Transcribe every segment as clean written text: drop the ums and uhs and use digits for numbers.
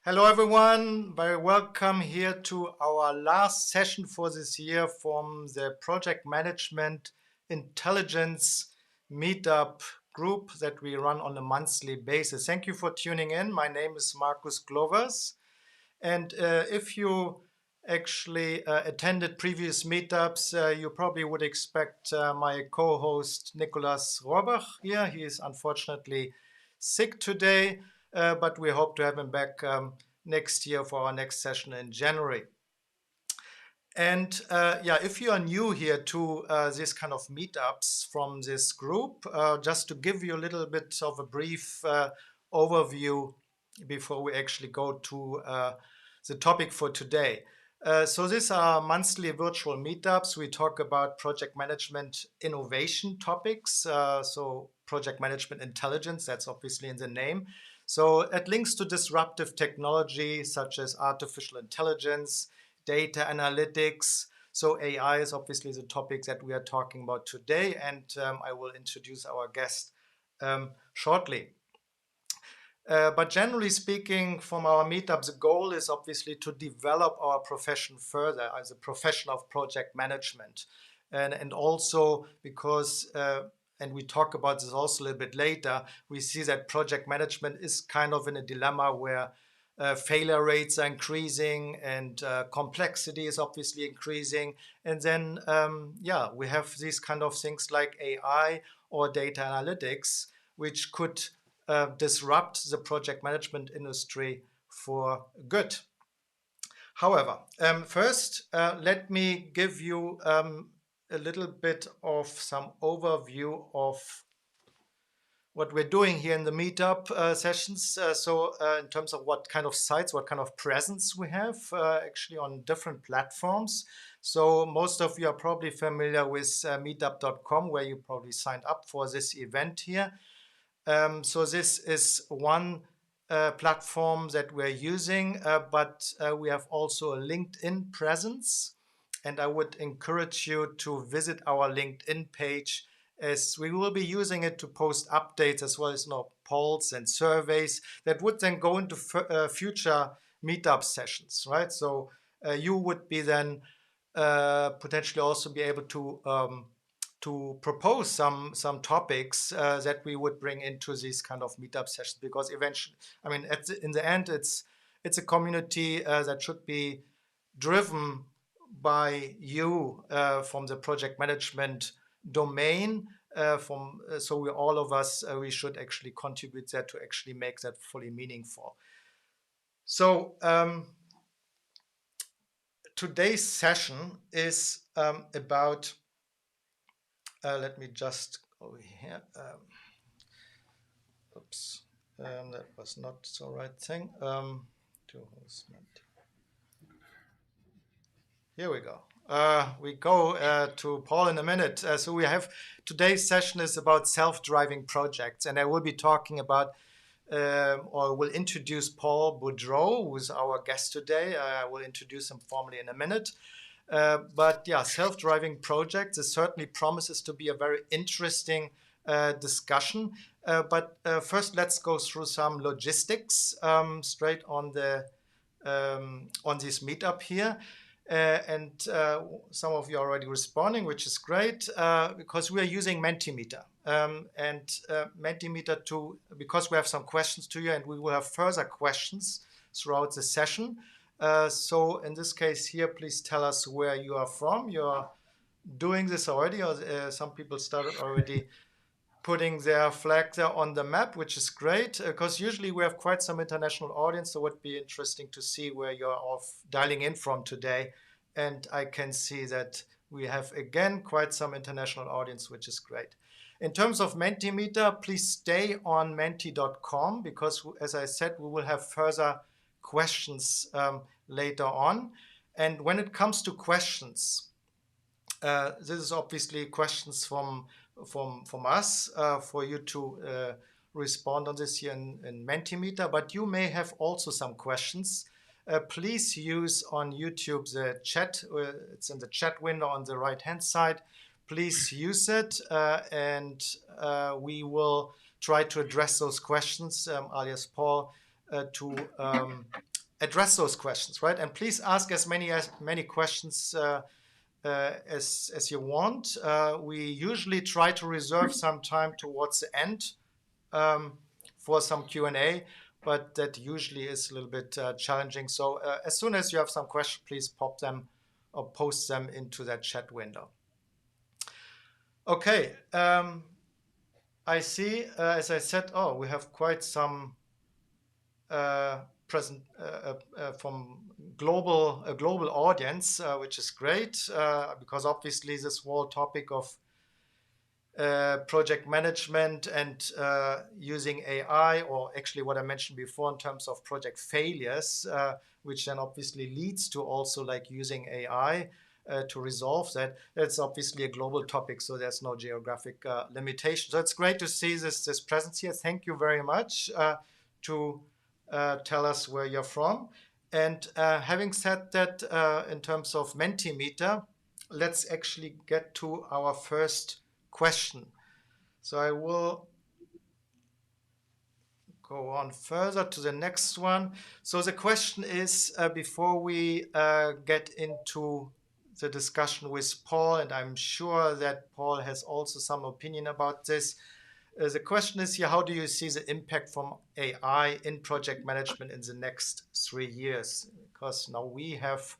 Hello everyone, very welcome here to our last session for this year from the Project Management Intelligence Meetup group that we run on a monthly basis. Thank you for tuning in. My name is Markus Glovers, and if you actually attended previous meetups, you probably would expect my co-host Nicolas Rohrbach here. He is unfortunately sick today, but we hope to have him back next year for our next session in January. And if you are new here to this kind of meetups from this group, just to give you a little bit of a brief overview before we actually go to the topic for today. So these are monthly virtual meetups. We talk about project management innovation topics. So project management intelligence, that's obviously in the name. So it links to disruptive technology such as artificial intelligence, data analytics. So AI is obviously the topic that we are talking about today, and I will introduce our guest shortly. But generally speaking, from our meetups, the goal is obviously to develop our profession further as a profession of project management. And also because, and we talk about this also a little bit later, we see that project management is kind of in a dilemma where failure rates are increasing and complexity is obviously increasing. And then, we have these kind of things like AI or data analytics, which could disrupt the project management industry for good. However, first, let me give you a little bit of some overview of what we're doing here in the meetup sessions. In terms of what kind of sites, what kind of presence we have actually on different platforms. So most of you are probably familiar with meetup.com, where you probably signed up for this event here. So this is one platform that we're using, but we have also a LinkedIn presence. And I would encourage you to visit our LinkedIn page, as we will be using it to post updates as well as polls and surveys that would then go into future meetup sessions, right? So you would be then potentially also be able to propose some topics that we would bring into these kind of meetup sessions, because eventually, I mean, in the end, it's a community that should be driven by you from the project management domain. So we all of us we should actually contribute that to actually make that fully meaningful. So today's session is about. Let me just go over here. Oops, that was not the right thing. To host Here we go. We go to Paul in a minute. So we have today's session is about self-driving projects, and I will be talking about or will introduce Paul Boudreau, who is our guest today. I will introduce him formally in a minute. But yeah, self-driving projects, it certainly promises to be a very interesting discussion. But first, let's go through some logistics straight on the on this meetup here. And some of you are already responding, which is great, because we are using Mentimeter. And Mentimeter because we have some questions to you, and we will have further questions throughout the session. So in this case here, please tell us where you are from. You're doing this already, or some people started already putting their flag there on the map, which is great, because usually we have quite some international audience, so it would be interesting to see where you're all dialing in from today. And I can see that we have, again, quite some international audience, which is great. In terms of Mentimeter, please stay on menti.com, because, as I said, we will have further questions later on. And when it comes to questions, this is obviously questions from us for you to respond on this here in Mentimeter, but you may have also some questions. Please use on YouTube the chat. It's in the chat window on the right-hand side. Please use it, and we will try to address those questions, alias Paul, to address those questions, right? And please ask as many questions as you want. We usually try to reserve some time towards the end for some Q&A, but that usually is a little bit challenging. So as soon as you have some questions, please pop them or post them into that chat window. Okay, I see, as I said, we have quite some from a global audience, which is great, because obviously this whole topic of project management and using AI, or actually what I mentioned before in terms of project failures, which then obviously leads to also like using AI to resolve that. It's obviously a global topic, so there's no geographic limitation. So it's great to see this presence here. Thank you very much to tell us where you're from. And having said that, in terms of Mentimeter, let's actually get to our first question. So I will go on further to the next one. So the question is, before we get into the discussion with Paul, and I'm sure that Paul has also some opinion about this, the question is here, how do you see the impact from AI in project management in the next 3 years? Because now we have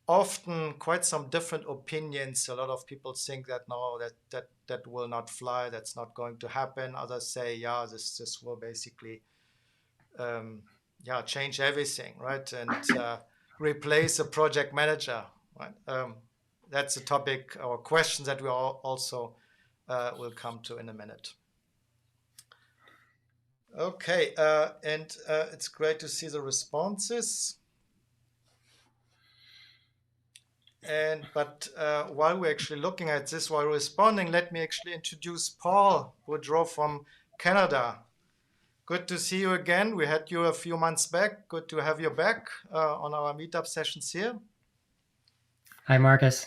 often quite some different opinions. A lot of people think that no, that will not fly, that's not going to happen. Others say, yeah, this will basically change everything, right? And replace a project manager, right? That's a topic or question that we also will come to in a minute. Okay, and it's great to see the responses. But while we're actually looking at this, while responding, let me actually introduce Paul Boudreau from Canada. Good to see you again. We had you a few months back. Good to have you back on our meetup sessions here. Hi, Marcus.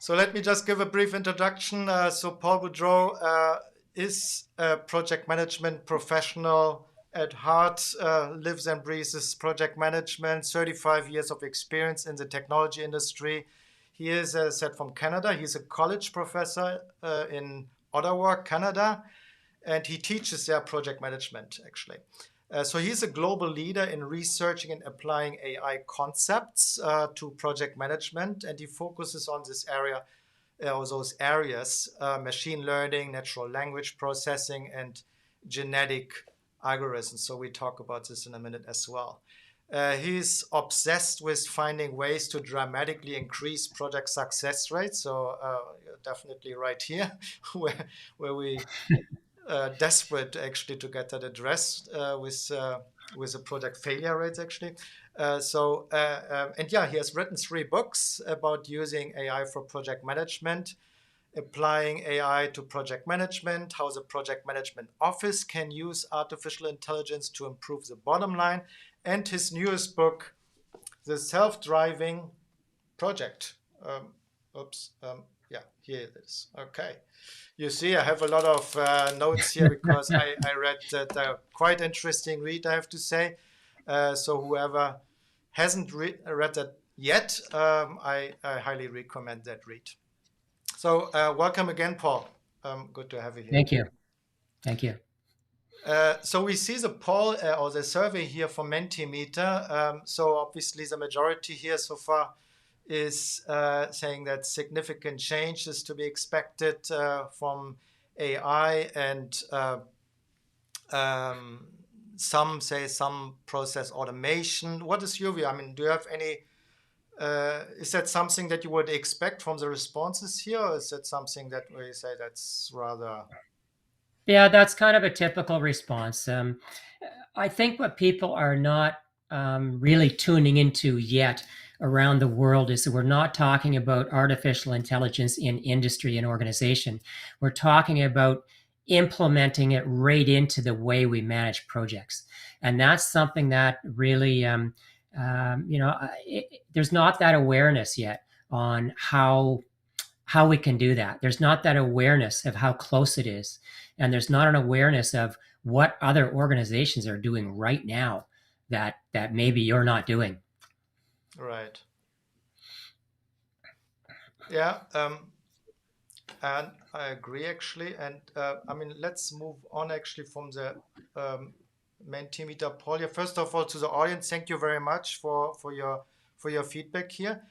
So let me just give a brief introduction. So Paul Boudreau is a project management professional at heart, lives and breathes project management, 35 years of experience in the technology industry. He is, as I said, from Canada. He's a college professor in Ottawa, Canada, and he teaches there project management, actually. So he's a global leader in researching and applying AI concepts to project management, and he focuses on this area, or those areas, machine learning, natural language processing, and genetic algorithms. So we talk about this in a minute as well. He's obsessed with finding ways to dramatically increase project success rates. So you're definitely right here, where we desperate actually to get that addressed with the project failure rates actually. And yeah, he has written 3 books about using AI for project management, applying AI to project management, how the project management office can use artificial intelligence to improve the bottom line, and his newest book, The Self-Driving Project. Yeah, here it is. Okay. You see, I have a lot of notes here because I read that quite interesting read, I have to say. So whoever hasn't read that yet, I highly recommend that read. So welcome again, Paul. Good to have you here. Thank you. Thank you. So we see the poll or the survey here for Mentimeter. So obviously the majority here so far is saying that significant change is to be expected from AI, and some say some process automation. What is your view? I mean, do you have any, is that something that you would expect from the responses here, or is that something that we say that's rather... Yeah, that's kind of a typical response. I think what people are not really tuning into yet around the world is that we're not talking about artificial intelligence in industry and organization. We're talking about implementing it right into the way we manage projects. And that's something that really, there's not that awareness yet on how we can do that. There's not that awareness of how close it is. And there's not an awareness of what other organizations are doing right now that maybe you're not doing. Right. Yeah. And I agree actually. And I mean, let's move on actually from the um, Mentimeter Paul. Yeah, first of all, to the audience, thank you very much for your feedback here.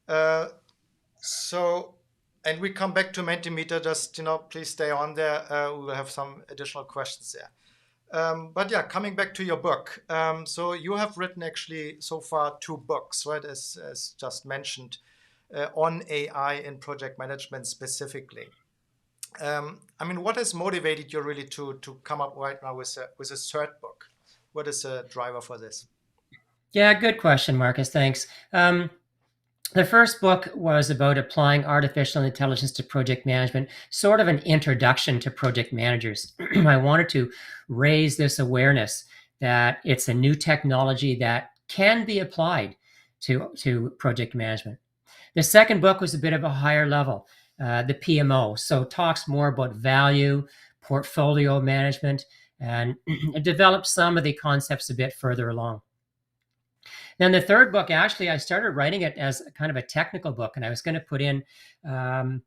Uh, so, and we come back to Mentimeter. Just please stay on there. We will have some additional questions there. But yeah, coming back to your book. So you have written actually so far 2 books, right? As just mentioned, on AI in project management specifically. I mean, what has motivated you really to come up right now with a third book? What is the driver for this? Yeah, good question, Marcus. Thanks. The first book was about applying artificial intelligence to project management, sort of an introduction to project managers. I wanted to raise this awareness that it's a new technology that can be applied to project management. The second book was a bit of a higher level, the PMO. So talks more about value, portfolio management, and developed some of the concepts a bit further along. Then the third book, actually, I started writing it as kind of a technical book, and I was going to put in, um,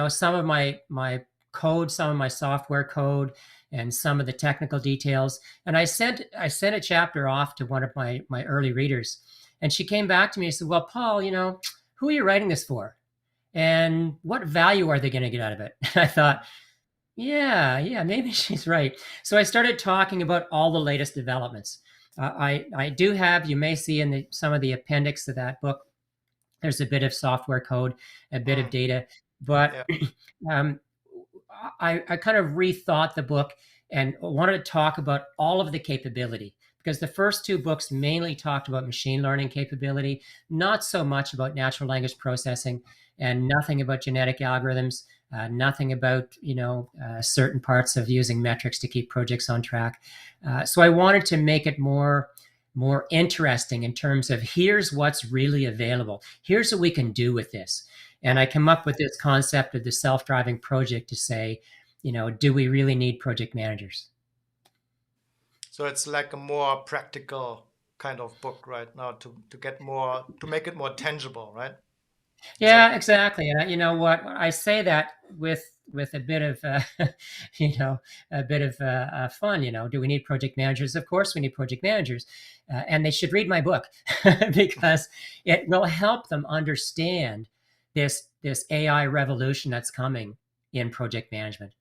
some of my code, some of my software code, and some of the technical details. And I sent a chapter off to one of my early readers, and she came back to me and said, "Well, Paul, who are you writing this for? And what value are they going to get out of it?" I thought, yeah, maybe she's right. So I started talking about all the latest developments. I do have, you may see in some of the appendix to that book, there's a bit of software code, a bit of Mm, data, but yeah. um, I kind of rethought the book and wanted to talk about all of the capability, because the first 2 books mainly talked about machine learning capability, not so much about natural language processing, and nothing about genetic algorithms, nothing about certain parts of using metrics to keep projects on track. So I wanted to make it more interesting in terms of here's what's really available. Here's what we can do with this. And I Mm. come up with this concept of the self-driving project to say, do we really need project managers? So it's like a more practical kind of book right now to make it more tangible, right? Is that Yeah, exactly. And you know what? I say that with a bit of you know a bit of fun. Do we need project managers? Of course, we need project managers, and they should read my book because it will help them understand this AI revolution that's coming in project management.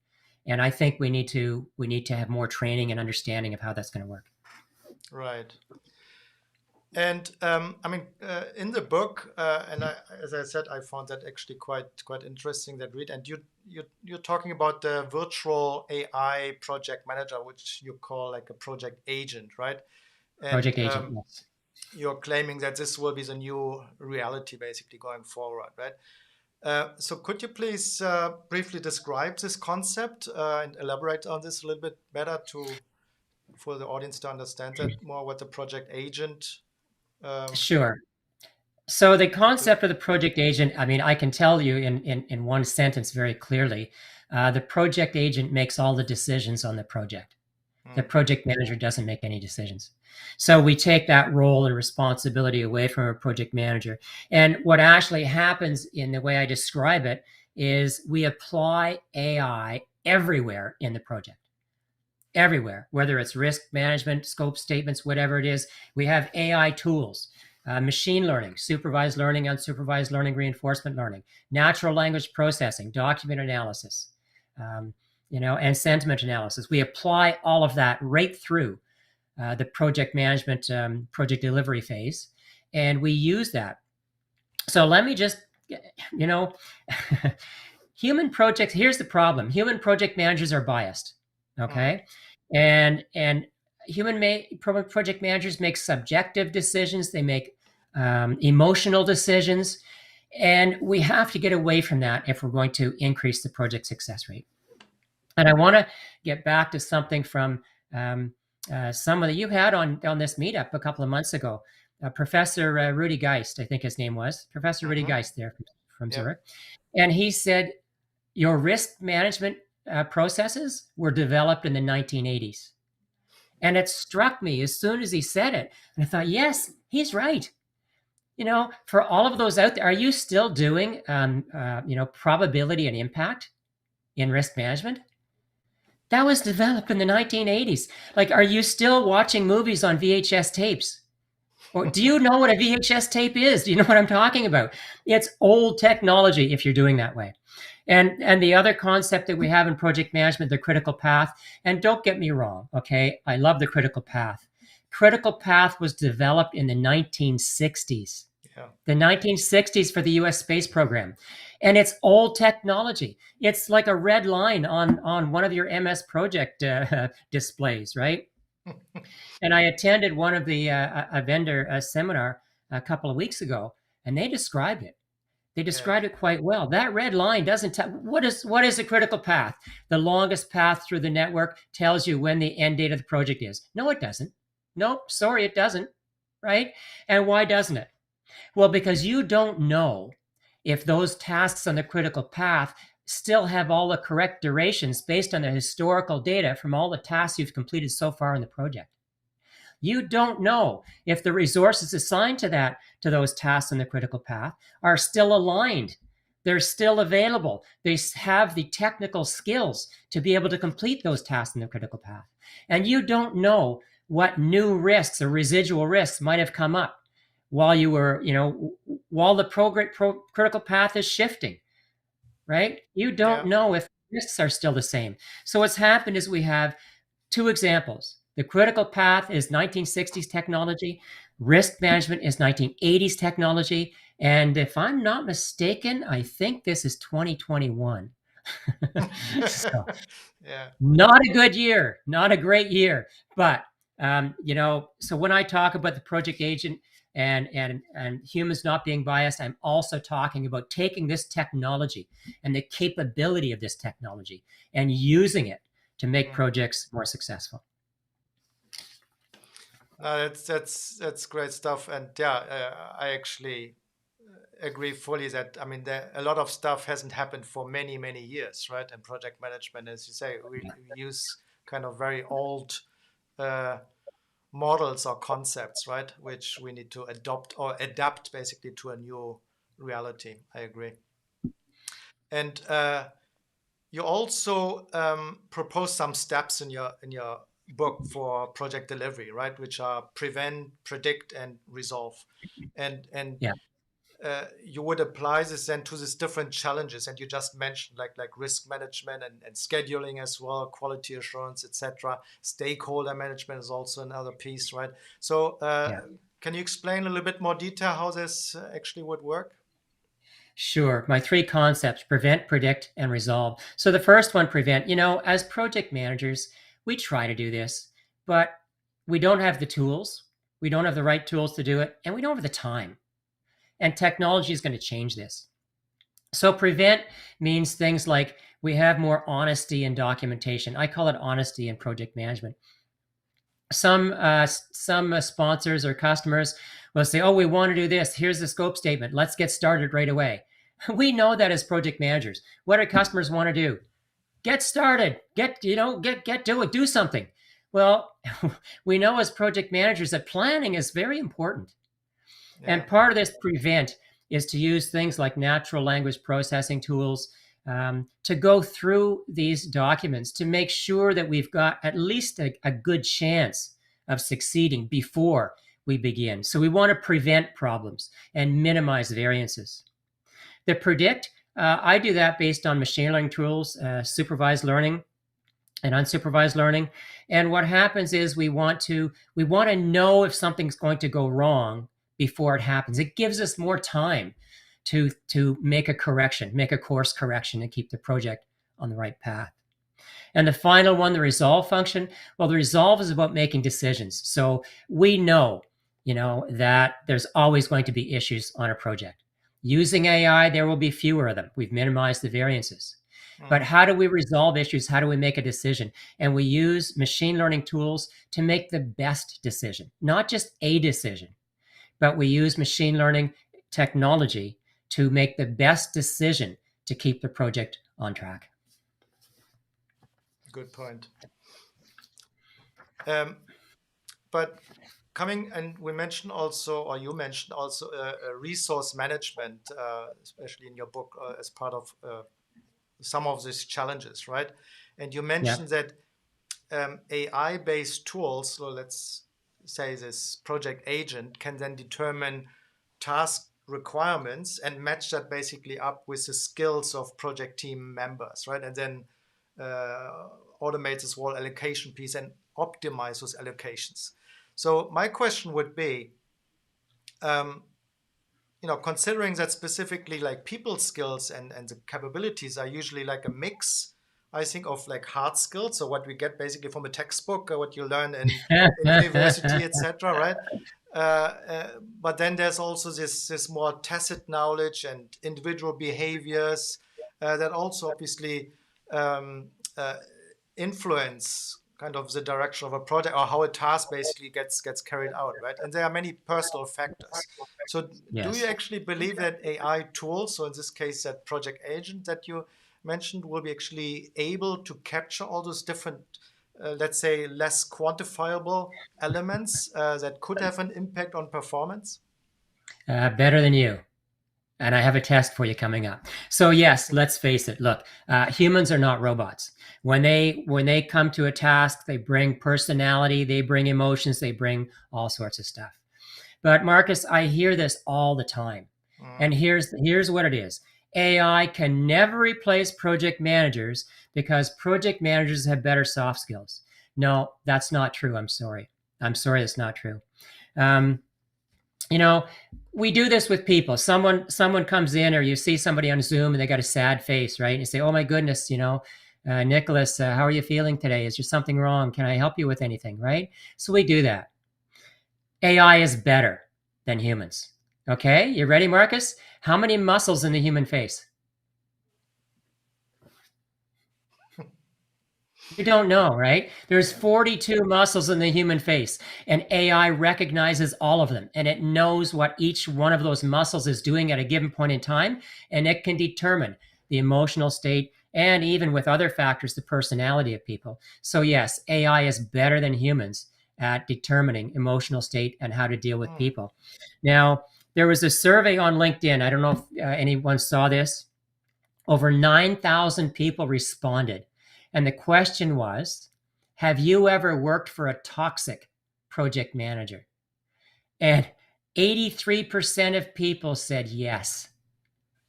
And I think we need to have more training and understanding of how that's going to work. right? And I mean, in the book, as I said, I found that actually quite interesting that read. And you're talking about the virtual AI project manager, which you call like a project agent, right? And Project agent, yes. you're claiming that this will be the new reality basically going forward, right? So could you please briefly describe this concept and elaborate on this a little bit better for the audience to understand that more what the project agent Sure. So the do? concept of the project agent, I mean, I can tell you in one sentence very clearly. The project agent makes all the decisions on the project. The Mm, project manager doesn't make any decisions. So we take that role and responsibility away from a project manager. And what actually happens in the way I describe it is we apply AI everywhere in the project. Everywhere, whether it's risk management, scope statements, whatever it is, we have AI tools, machine learning, supervised learning, unsupervised learning, reinforcement learning, natural language processing, document analysis, um, and sentiment analysis. We apply all of that right through the project management, project delivery phase, and we use that. So let me just, you know, human projects. Here's the problem: human project managers are biased. mm, Okay, and project managers make subjective decisions. They make emotional decisions, and we have to get away from that if we're going to increase the project success rate. And I want to get back to something from um, some of that you had on this meetup a couple of months ago. Professor Rudy Geist, I think his name was Professor Rudy mm-hmm. Geist there from Yeah. Zurich, and he said your risk management processes were developed in the 1980s. And it struck me as soon as he said it. And I thought, yes, he's right. For all of those out there, are you still doing, probability and impact in risk management? That was developed in the 1980s. Like, are you still watching movies on VHS tapes? Or do you know what a VHS tape is? Do you know what I'm talking about? It's old technology if you're doing that way. And the other concept that we have in project management, the critical path, and don't get me wrong, okay? I love the critical path. Critical path was developed in the 1960s. Yeah. The 1960s for the US space program. And it's old technology. It's like a red line on one of your MS project displays, right? And I attended one of the a vendor seminar a couple of weeks ago, and they described it. They described it quite well. That red line doesn't tell what is a critical path. The longest path through the network tells you when the end date of the project is. No, it doesn't. Nope, sorry, it doesn't. Right? And why doesn't it? Well, because you don't know if those tasks on the critical path still have all the correct durations based on the historical data from all the tasks you've completed so far in the project. You don't know if the resources assigned to those tasks in the critical path are still aligned. They're still available. They have the technical skills to be able to complete those tasks in the critical path. And you don't know what new risks or residual risks might have come up while the critical path is shifting, right? You don't know if risks are still the same. So what's happened is we have two examples. The critical path is 1960s technology. Risk management is 1980s technology. And if I'm not mistaken, I think this is 2021. So, not a good year, not a great year. But, so when I talk about the project agent and humans not being biased, I'm also talking about taking this technology and the capability of this technology and using it to make projects more successful. That's great stuff, and I actually agree fully that a lot of stuff hasn't happened for many years, right? In project management, as you say, we use kind of very old models or concepts, right, which we need to adopt or adapt basically to a new reality. I agree. And you also propose some steps in your book for project delivery, right? Which are prevent, predict, and resolve. And you would apply this then to these different challenges. And you just mentioned like risk management and scheduling as well, quality assurance, etc. Stakeholder management is also another piece, right? So can you explain a little bit more detail how this actually would work? Sure. My three concepts: prevent, predict, and resolve. So the first one, prevent. As project managers, we try to do this, but we don't have the tools. We don't have the right tools to do it, and we don't have the time. And technology is going to change this. So prevent means things like we have more honesty in documentation. I call it honesty in project management. Some sponsors or customers will say, "Oh, we want to do this. Here's the scope statement. Let's get started right away." We know that as project managers. What do customers want to do? Get started. Get do it. Do something. Well, we know as project managers that planning is very important. And part of this prevent is to use things like natural language processing tools to go through these documents to make sure that we've got at least a good chance of succeeding before we begin. So we want to prevent problems and minimize variances. The predict, I do that based on machine learning tools, supervised learning and unsupervised learning. And what happens is we want to know if something's going to go wrong before it happens. It gives us more time to make a correction, make a course correction, and keep the project on the right path. And the final one, the resolve function. Well, the resolve is about making decisions. So we know, that there's always going to be issues on a project. Using AI, there will be fewer of them. We've minimized the variances. But how do we resolve issues? How do we make a decision? And we use machine learning tools to make the best decision, not just a decision, but we use machine learning technology to make the best decision to keep the project on track. Good point. but coming, and we mentioned also, or you mentioned also, resource management, especially in your book, as part of some of these challenges, right? And you Yeah. mentioned that AI-based tools, so let's say this project agent, can then determine task requirements and match that basically up with the skills of project team members, right? And then automate this whole allocation piece and optimize those allocations. So my question would be, um, considering that specifically like people skills and the capabilities are usually like a mix, I think, of like hard skills. So what we get basically from a textbook, what you learn in university, etc., right? But then there's also this more tacit knowledge and individual behaviors that also obviously um, uh, influence kind of the direction of a project or how a task basically gets carried out, right? And there are many personal factors. So do you Yes. actually believe that AI tools, so in this case that project agent that you mentioned, will be actually able to capture all those different, let's say, less quantifiable elements that could have an impact on performance? Better than you. And I have a test for you coming up. So yes, let's face it. Look, humans are not robots. When they come to a task, they bring personality, they bring emotions, they bring all sorts of stuff. But Marcus, I hear this all the time. Mm, And here's what it is. AI can never replace project managers because project managers have better soft skills. No, that's not true. I'm sorry. I'm sorry, that's not true. Um, you know, we do this with people. Someone comes in, or you see somebody on Zoom and they got a sad face, right? And you say, "Oh my goodness, Nicholas, how are you feeling today? Is there something wrong? Can I help you with anything?" Right? So we do that. AI is better than humans. Okay, you ready, Marcus? How many muscles in the human face? You don't know, right? There's yeah. 42 muscles in the human face, and AI recognizes all of them, and it knows what each one of those muscles is doing at a given point in time, and it can determine the emotional state and even with other factors, the personality of people. So yes, AI is better than humans at determining emotional state and how to deal with Mm, people. Now, there was a survey on LinkedIn. I don't know if anyone saw this. Over 9,000 people responded. And the question was, have you ever worked for a toxic project manager? And 83% of people said yes.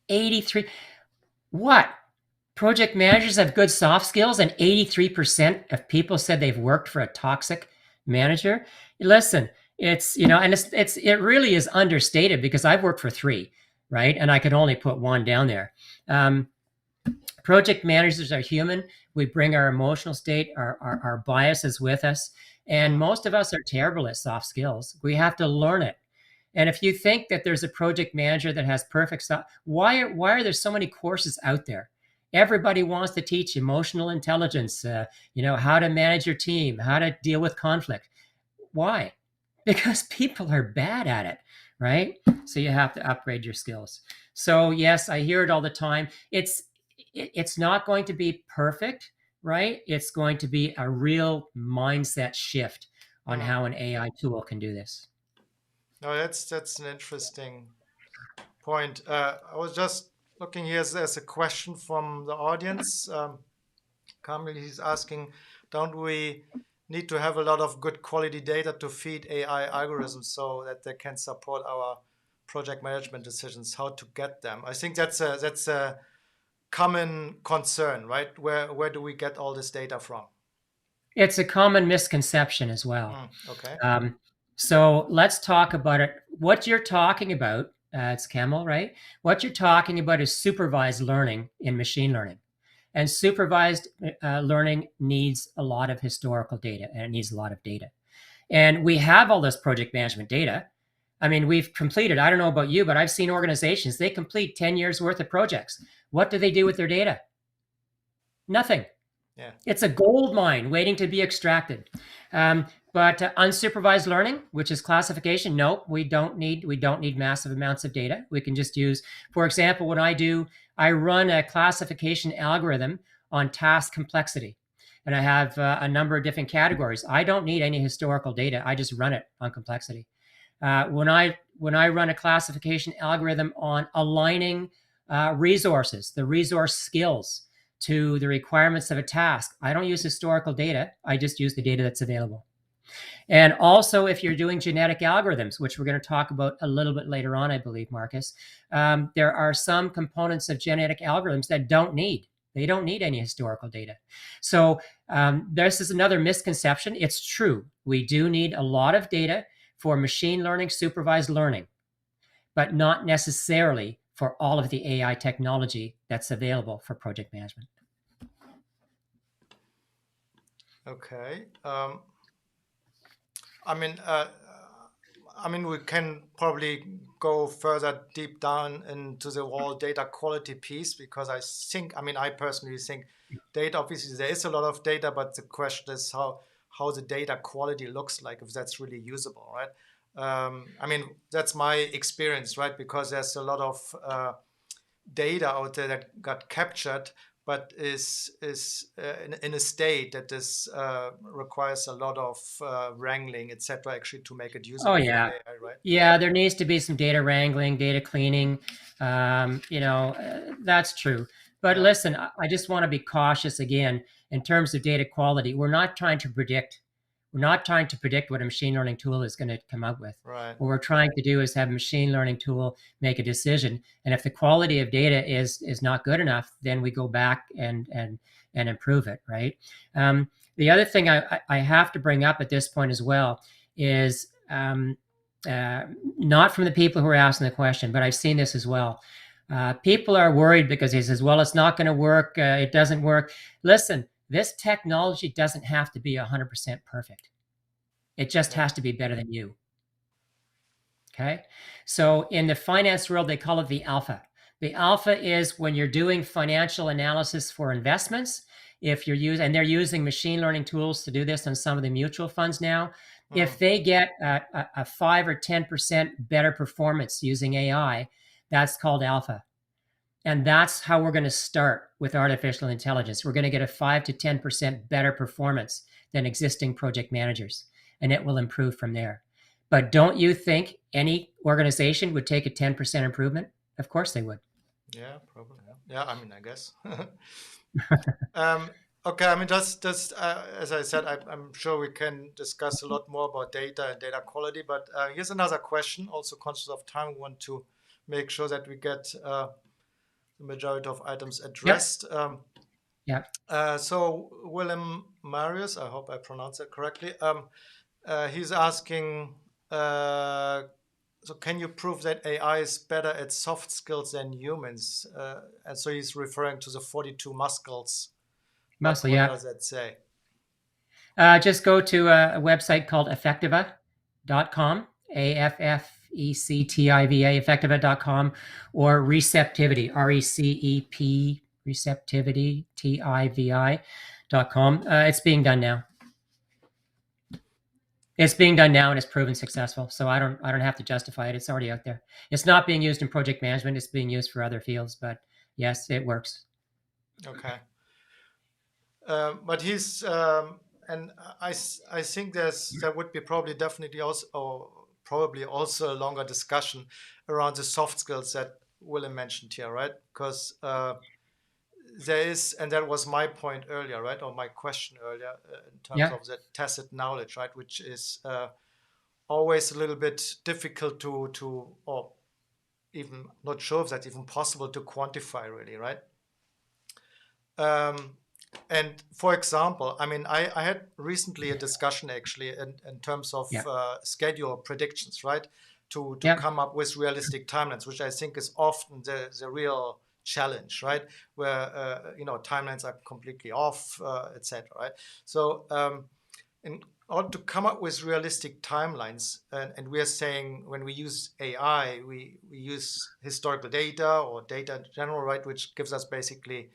83. What? Project managers have good soft skills, and 83% of people said they've worked for a toxic manager. Listen, and it really is understated because I've worked for three, right? And I could only put one down there. Um, Project managers are human. We bring our emotional state, our biases with us. And mm, most of us are terrible at soft skills. We have to learn it. And if you think that there's a project manager that has perfect stuff, why are there so many courses out there? Everybody wants to teach emotional intelligence, how to manage your team, how to deal with conflict. Why? Because people are bad at it, right? So you have to upgrade your skills. So yes, I hear it all the time. It's not going to be perfect, right? It's going to be a real mindset shift on mm. how an AI tool can do this. No, that's an interesting point. I was just looking here as a question from the audience. Kamil, he's asking, don't we need to have a lot of good quality data to feed AI algorithms so that they can support our project management decisions? How to get them? I think that's a common concern, right? Where do we get all this data from? It's a common misconception as well. Okay. Um, so let's talk about it. What you're talking about, it's Camel, right? What you're talking about is supervised learning in machine learning. And supervised learning needs a lot of historical data, and it needs a lot of data. And we have all this project management data. I mean, we've completed, I don't know about you, but I've seen organizations, they complete 10 years worth of projects. What do they do with their data? Nothing. Yeah. It's a gold mine waiting to be extracted. But unsupervised learning, which is classification, no, we don't need massive amounts of data. We can just use, for example, I run a classification algorithm on task complexity. and I have a number of different categories. I don't need any historical data. I just run it on complexity. When I run a classification algorithm on aligning resources, the resource skills to the requirements of a task, I don't use historical data. I just use the data that's available. And also, if you're doing genetic algorithms, which we're going to talk about a little bit later on, I believe, Marcus, there are some components of genetic algorithms that they don't need any historical data. So this is another misconception. It's true. We do need a lot of data for machine learning, supervised learning, but not necessarily for all of the AI technology that's available for project management. Okay. I mean, we can probably go further deep down into the whole data quality piece, because I personally think data, obviously there is a lot of data, but the question is how the data quality looks like, if that's really usable, right? That's my experience, right? Because there's a lot of data out there that got captured, but is in a state that is requires a lot of wrangling, etc., actually to make it Oh usable for yeah, AI, right? yeah. There needs to be some data wrangling, data cleaning. That's true. But Yeah, listen, I just want to be cautious again in terms of data quality. We're not trying to predict. We're not trying to predict what a machine learning tool is going to come out with. right. What we're trying to do is have a machine learning tool make a decision, and if the quality of data is not good enough, then we go back and improve it. Right. The other thing I have to bring up at this point as well is not from the people who are asking the question, but I've seen this as well. People are worried because he says, well, it's not going to work. It doesn't work. Listen, this technology doesn't have to be 100% perfect. It just Yeah, has to be better than you. Okay. So in the finance world, they call it the alpha. The alpha is when you're doing financial analysis for investments. If you're using, and they're using machine learning tools to do this on some of the mutual funds now. If they get a 5 or 10% better performance using AI, that's called alpha. And that's how we're going to start with artificial intelligence. We're going to get a 5 to 10% better performance than existing project managers, and it will improve from there. But don't you think any organization would take a 10% improvement? Of course they would. yeah, probably. Yeah, I guess. Okay, just as I said, I'm sure we can discuss a lot more about data and data quality. But here's another question. Also conscious of time, we want to make sure that we get the majority of items Yep. addressed. Yep. So Willem Marius, I hope I pronounced that correctly. He's asking, so can you prove that AI is better at soft skills than humans? And so he's referring to the 42 muscles. Muscle. What Yeah. does that say? Just go to a website called effectiva.com, AFFECTIVA, effectiva.com, or receptivity, RECEP, receptivity, TIVI.com. It's being done now. It's being done now and it's proven successful. So I don't have to justify it. It's already out there. It's not being used in project management. It's being used for other fields, but yes, it works. Okay. But he's and I think there would be definitely also a longer discussion around the soft skills that Willem mentioned here, right? Because there is, and that was my point earlier, right, or my question earlier, in terms Yeah. of the tacit knowledge, right, which is always a little bit difficult to or even not sure if that's even possible to quantify, really, right? And for example, I had recently a discussion actually in terms of Yeah. schedule predictions, right? To Yeah. come up with realistic timelines, which I think is often the real challenge, right? Where timelines are completely off, etc. Right? So in order to come up with realistic timelines, and we are saying when we use AI, we use historical data or data in general, right, which gives us basically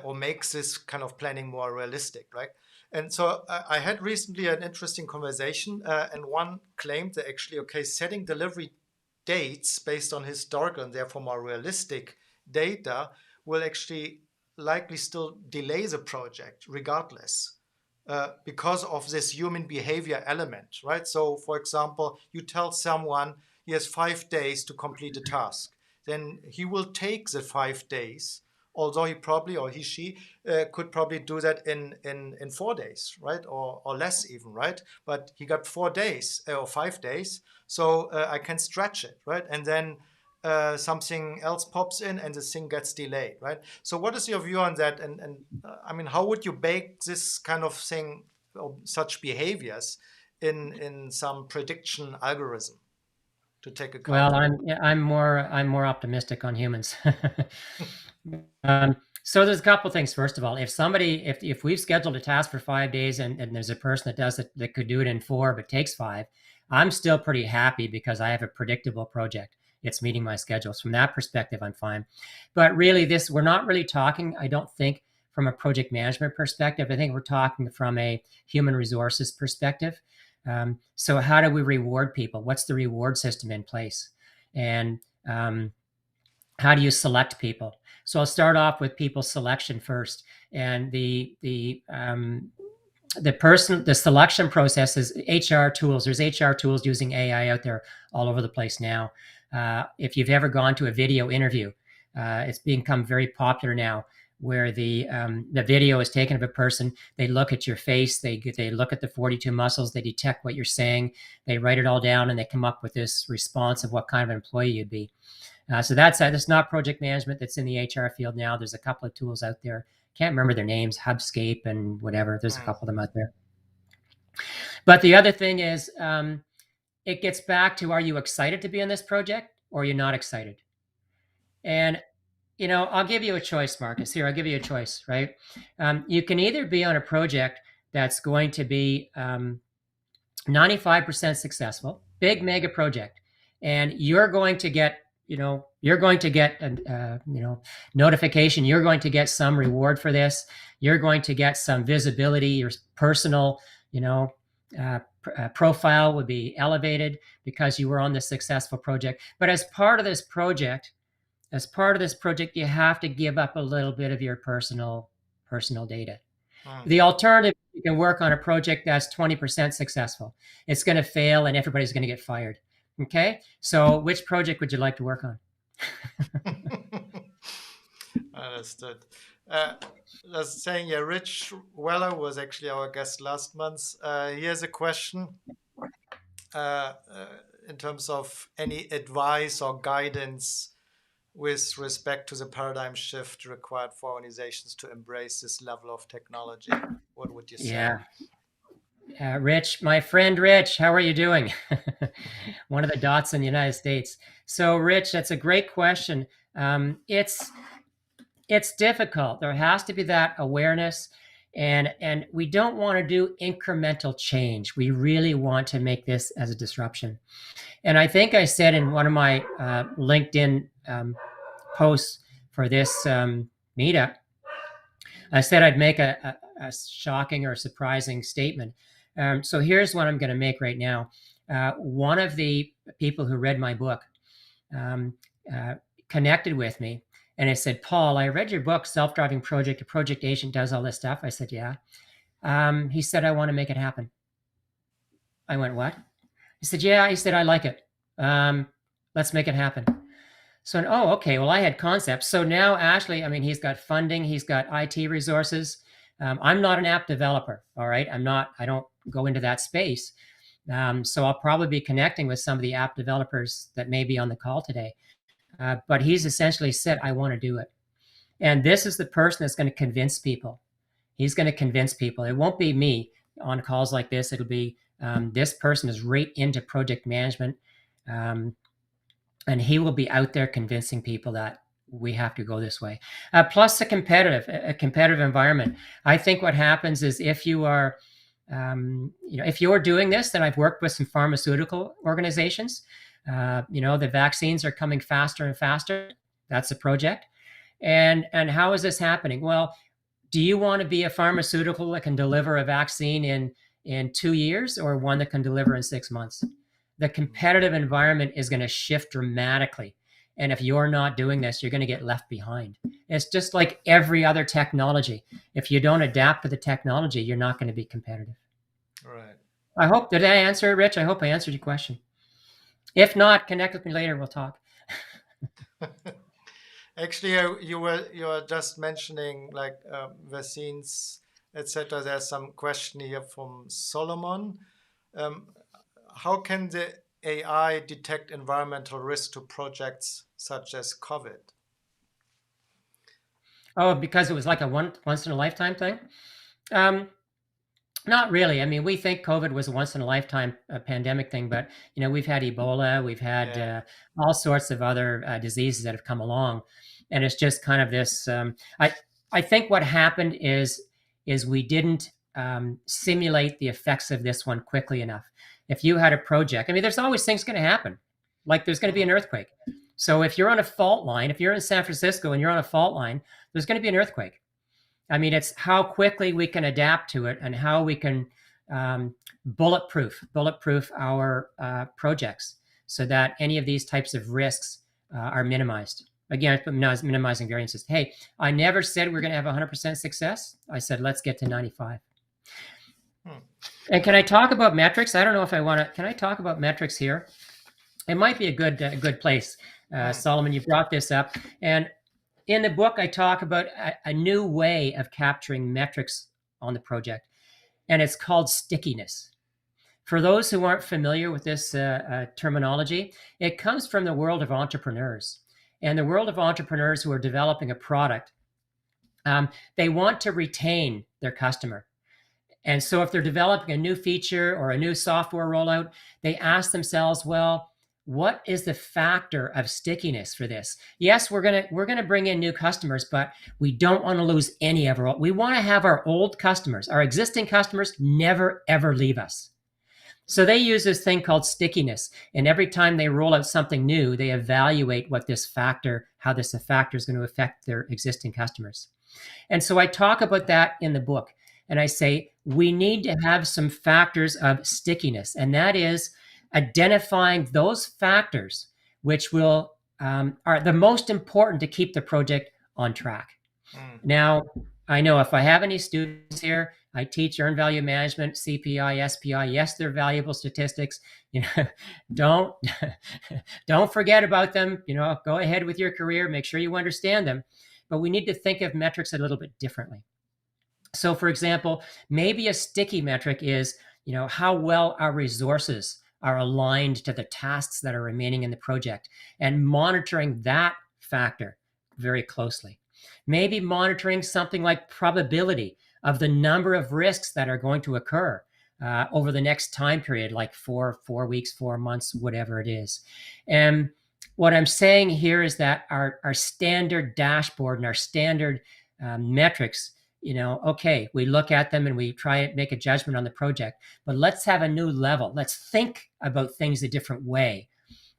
or makes this kind of planning more realistic, right? And so I had recently an interesting conversation, and one claimed that actually, okay, setting delivery dates based on historical and therefore more realistic data will actually likely still delay the project regardless. Because of this human behavior element, right? So, for example, you tell someone he has 5 days to complete a task, then he will take the 5 days, although he probably, or he, she, could probably do that in 4 days, right? Or less even, right? But he got 4 days or 5 days, so I can stretch it, right? And then something else pops in and the thing gets delayed, right? So what is your view on that? And I mean, how would you bake this kind of thing, or such behaviors, in some prediction algorithm to take account Well, of? I'm more optimistic on humans. So there's a couple things. First of all, if we've scheduled a task for 5 days and there's a person that does it that could do it in 4 but takes 5, I'm still pretty happy because I have a predictable project. It's meeting my schedules. From that perspective, I'm fine. But really, we're not really talking, I don't think, from a project management perspective. I think we're talking from a human resources perspective. So how do we reward people? What's the reward system in place? And how do you select people? So I'll start off with people selection first. And the selection process is HR tools. There's HR tools using AI out there all over the place now. If you've ever gone to a video interview, it's become very popular now, where the video is taken of a person. They look at your face, they look at the 42 muscles, they detect what you're saying, they write it all down, and they come up with this response of what kind of employee you'd be. So that's not project management. That's in the HR field now. There's a couple of tools out there. Can't remember their names, Hubscape and whatever. There's a couple of them out there. But the other thing is, it gets back to, are you excited to be in this project or are you not excited? And, I'll give you a choice, Marcus. Here, I'll give you a choice, right? You can either be on a project that's going to be 95% successful, big mega project, and you're going to get a notification. You're going to get some reward for this. You're going to get some visibility. Your personal, profile would be elevated because you were on this successful project. But as part of this project, you have to give up a little bit of your personal data. The alternative, you can work on a project that's 20% successful. It's going to fail and everybody's going to get fired. Okay, so which project would you like to work on? Understood. Just saying, yeah, Rich Weller was actually our guest last month. Here's a question in terms of any advice or guidance with respect to the paradigm shift required for organizations to embrace this level of technology. What would you say? Yeah. Rich, my friend Rich, how are you doing? One of the dots in the United States. So, Rich, that's a great question. It's difficult. There has to be that awareness, and we don't want to do incremental change. We really want to make this as a disruption. And I think I said in one of my LinkedIn posts for this meetup, I said I'd make a shocking or surprising statement. So here's what I'm going to make right now. One of the people who read my book connected with me, and it said, "Paul, I read your book, Self-Driving Project. A project agent does all this stuff." I said, "Yeah." He said, "I want to make it happen." I went, "What?" He said, "Yeah." He said, "I like it. Let's make it happen." So, oh, okay. Well, I had concepts. So now Ashley, he's got funding, he's got IT resources. I'm not an app developer. All right. I don't go into that space. So I'll probably be connecting with some of the app developers that may be on the call today. But he's essentially said, "I want to do it." And this is the person that's going to convince people. He's going to convince people. It won't be me on calls like this. It'll be this person is right into project management. And he will be out there convincing people that we have to go this way. Plus a competitive environment. I think what happens is if you are, if you're doing this, then I've worked with some pharmaceutical organizations. The vaccines are coming faster and faster. That's a project. And how is this happening? Well, do you want to be a pharmaceutical that can deliver a vaccine in 2 years, or one that can deliver in 6 months? The competitive environment is going to shift dramatically. And if you're not doing this, you're going to get left behind. It's just like every other technology. If you don't adapt to the technology, you're not going to be competitive. Right. I hope, did I answer it, Rich? I hope I answered your question. If not, connect with me later. We'll talk. Actually, you were just mentioning like vaccines, etc. There's some question here from Solomon. Um, how can the AI detect environmental risk to projects such as COVID? Oh, because it was like a once in a lifetime thing? Um, Not really. I mean, we think COVID was a once in a lifetime pandemic thing, but we've had Ebola, we've had Yeah. all sorts of other diseases that have come along, and it's just kind of this. I think what happened is we didn't simulate the effects of this one quickly enough. If you had a project, I mean, there's always things going to happen, like there's going to be an earthquake. So if you're on a fault line, if you're in San Francisco and you're on a fault line, there's going to be an earthquake. I mean, it's how quickly we can adapt to it and how we can bulletproof our projects so that any of these types of risks are minimized. Again, minimizing variances. Hey, I never said we're going to have 100% success. I said let's get to 95. And can I talk about metrics? I don't know if I want to. Can I talk about metrics here? It might be a good place. Solomon, you brought this up, and in the book, I talk about a new way of capturing metrics on the project, and it's called stickiness. For those who aren't familiar with this terminology, it comes from the world of entrepreneurs. And the world of entrepreneurs who are developing a product, they want to retain their customer. And so if they're developing a new feature or a new software rollout, they ask themselves, well, what is the factor of stickiness for this? Yes, we're gonna bring in new customers, but we don't want to lose any of our. We want to have our old customers, our existing customers, never ever leave us. So they use this thing called stickiness, and every time they roll out something new, they evaluate how this factor is going to affect their existing customers. And so I talk about that in the book, and I say we need to have some factors of stickiness, and that is identifying those factors which will are the most important to keep the project on track. Now, I know if I have any students here, I teach earned value management, CPI, SPI. Yes, they're valuable statistics. Don't don't forget about them. Go ahead with your career. Make sure you understand them. But we need to think of metrics a little bit differently. So, for example, maybe a sticky metric is, how well our resources are aligned to the tasks that are remaining in the project, and monitoring that factor very closely. Maybe monitoring something like probability of the number of risks that are going to occur over the next time period, like 4 weeks, 4 months, whatever it is. And what I'm saying here is that our standard dashboard and our standard metrics, okay, we look at them and we try to make a judgment on the project, but let's have a new level. Let's think about things a different way.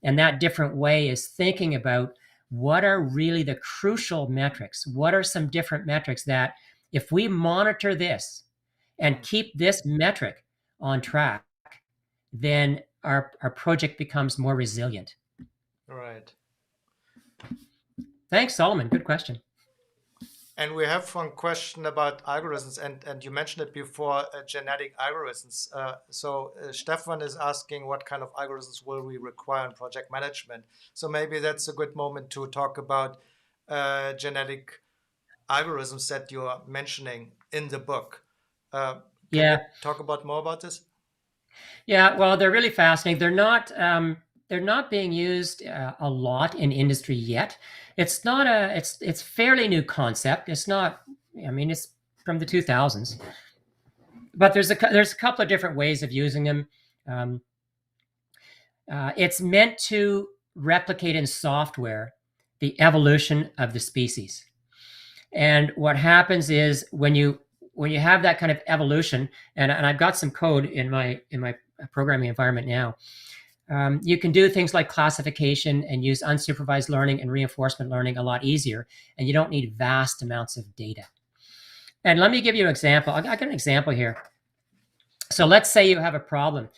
And that different way is thinking about what are really the crucial metrics? What are some different metrics that if we monitor this and keep this metric on track, then our project becomes more resilient. Right. Thanks, Solomon. Good question. And we have one question about algorithms, and you mentioned it before, genetic algorithms. So Stefan is asking what kind of algorithms will we require in project management. So maybe that's a good moment to talk about genetic algorithms that you are mentioning in the book. Can you talk about more about this? Yeah, well, they're really fascinating. They're not being used a lot in industry yet. It's not it's fairly new concept. It's not. I mean, it's from the 2000s, but there's a couple of different ways of using them. It's meant to replicate in software the evolution of the species. And what happens is when you have that kind of evolution, and I've got some code in my programming environment now. You can do things like classification and use unsupervised learning and reinforcement learning a lot easier, and you don't need vast amounts of data. And let me give you an example. I got an example here. So let's say you have a problem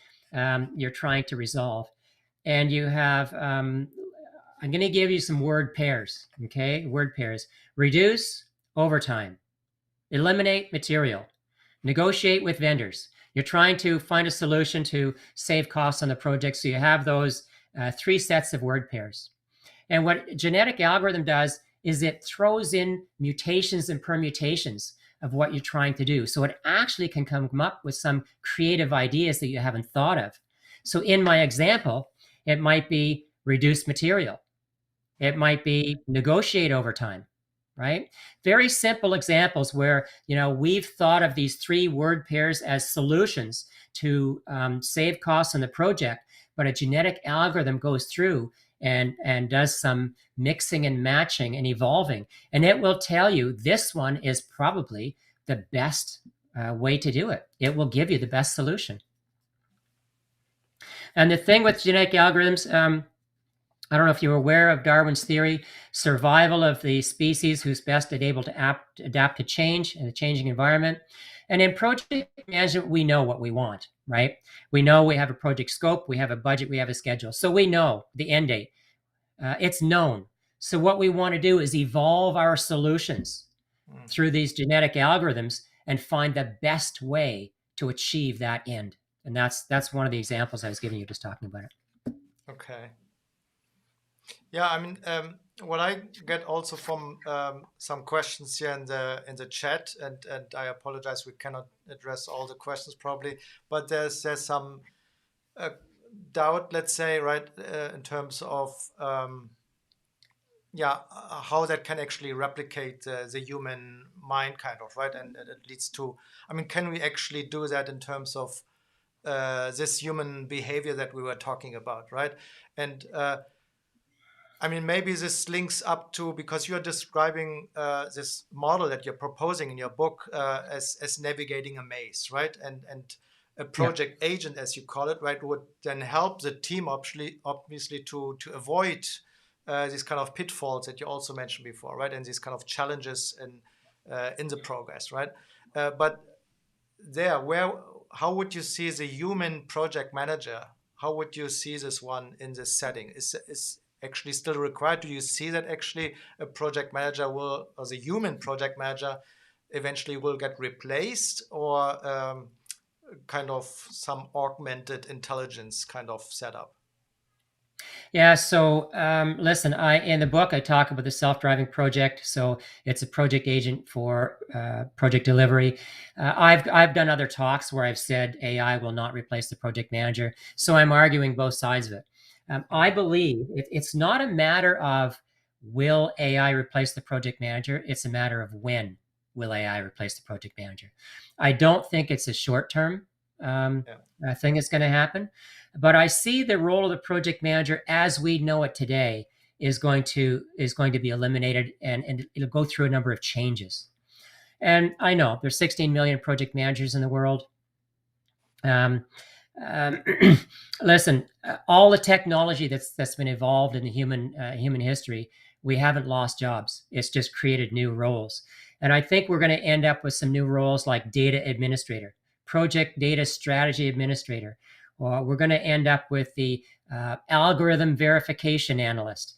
you're trying to resolve, and you have I'm going to give you some word pairs. Okay, word pairs: reduce overtime, eliminate material, negotiate with vendors. You're trying to find a solution to save costs on the project, so you have those three sets of word pairs. And what genetic algorithm does is it throws in mutations and permutations of what you're trying to do. So it actually can come up with some creative ideas that you haven't thought of. So in my example, it might be reduce material. It might be negotiate overtime, right? Very simple examples where we've thought of these three word pairs as solutions to save costs on the project, but a genetic algorithm goes through and does some mixing and matching and evolving, and it will tell you this one is probably the best way to do it. It will give you the best solution. And the thing with genetic algorithms, I don't know if you're aware of Darwin's theory, survival of the species who's best able to adapt to change in a changing environment. And in project management, we know what we want, right? We know we have a project scope, we have a budget, we have a schedule. So we know the end date. It's known. So what we want to do is evolve our solutions through these genetic algorithms and find the best way to achieve that end. And that's one of the examples I was giving you just talking about it. Okay. Yeah, I mean, what I get also from some questions here in the chat, and I apologize, we cannot address all the questions probably, but there's some doubt, let's say, right, in terms of how that can actually replicate the human mind, kind of, right, and it leads to, I mean, can we actually do that in terms of this human behavior that we were talking about, right? And I mean, maybe this links up to, because you're describing this model that you're proposing in your book as navigating a maze, right? And a project agent, as you call it, right, would then help the team obviously to avoid these kind of pitfalls that you also mentioned before, right? And these kind of challenges in the progress, right? But how would you see the human project manager? How would you see this one in this setting? Is actually still required? Do you see that actually a project manager or the human project manager eventually will get replaced, or kind of some augmented intelligence kind of setup? Yeah. So listen, in the book I talk about the self-driving project. So it's a project agent for project delivery. I've done other talks where I've said AI will not replace the project manager. So I'm arguing both sides of it. I believe it's not a matter of will AI replace the project manager. It's a matter of when will AI replace the project manager. I don't think it's a short-term thing that's going to happen. But I see the role of the project manager as we know it today is going to be eliminated, and it'll go through a number of changes. And I know there's 16 million project managers in the world. Um, um, Listen, all the technology that's been evolved in the human history, we haven't lost jobs. It's just created new roles, and I think we're going to end up with some new roles like data administrator, project data strategy administrator, or we're going to end up with the algorithm verification analyst.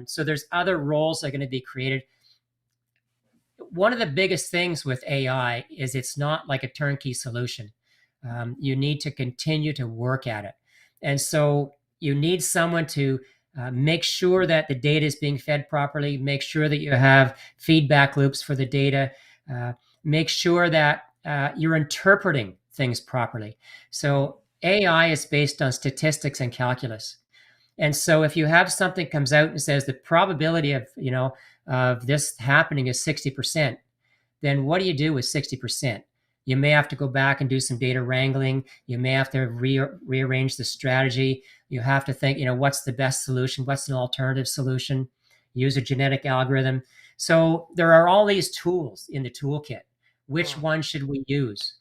So there's other roles that are going to be created. One of the biggest things with AI is it's not like a turnkey solution. You need to continue to work at it. And so you need someone to make sure that the data is being fed properly, make sure that you have feedback loops for the data, make sure that you're interpreting things properly. So AI is based on statistics and calculus. And so if you have something comes out and says the probability of this happening is 60%, then what do you do with 60%? You may have to go back and do some data wrangling. You may have to rearrange the strategy. You have to think, what's the best solution? What's an alternative solution? Use a genetic algorithm. So there are all these tools in the toolkit. Which one should we use?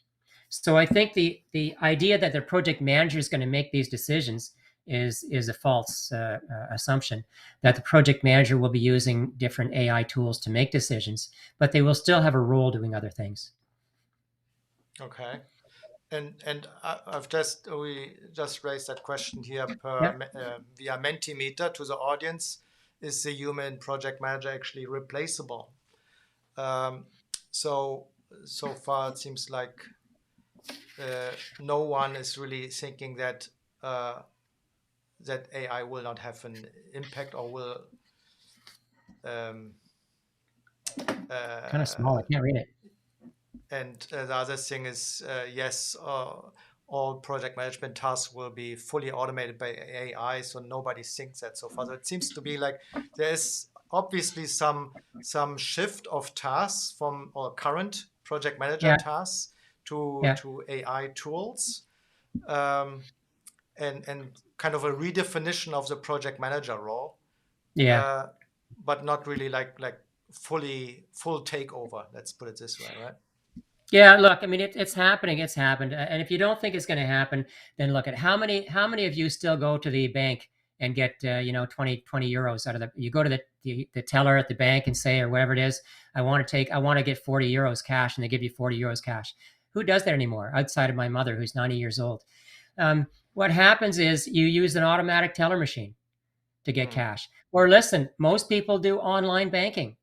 So I think the idea that the project manager is going to make these decisions is a false assumption. That the project manager will be using different AI tools to make decisions, but they will still have a role doing other things. Okay. And we just raised that question here Yeah. via Mentimeter to the audience. is the human project manager actually replaceable? Um, so far it seems like no one is really thinking that uh, that AI will not have an impact or will um, Kind of small. I uh, can't read it. and the other thing is, yes, all project management tasks will be fully automated by AI, so nobody thinks that so far. So it seems to be like there's obviously some shift of tasks from or current project manager Yeah, tasks yeah, to AI tools, um, and kind of a redefinition of the project manager role, yeah. uh, but not really like full takeover. Let's put it this way, right? Yeah, look, I mean, it's happening. It's happened. And if you don't think it's going to happen, then look at how many of you still go to the bank and get 20 euros out of you go to the teller at the bank and say, or whatever it is, I want to get 40 euros cash, and they give you 40 euros cash. Who does that anymore outside of my mother, who's 90 years old? What happens is you use an automatic teller machine to get Mm, cash. Or listen, most people do online banking.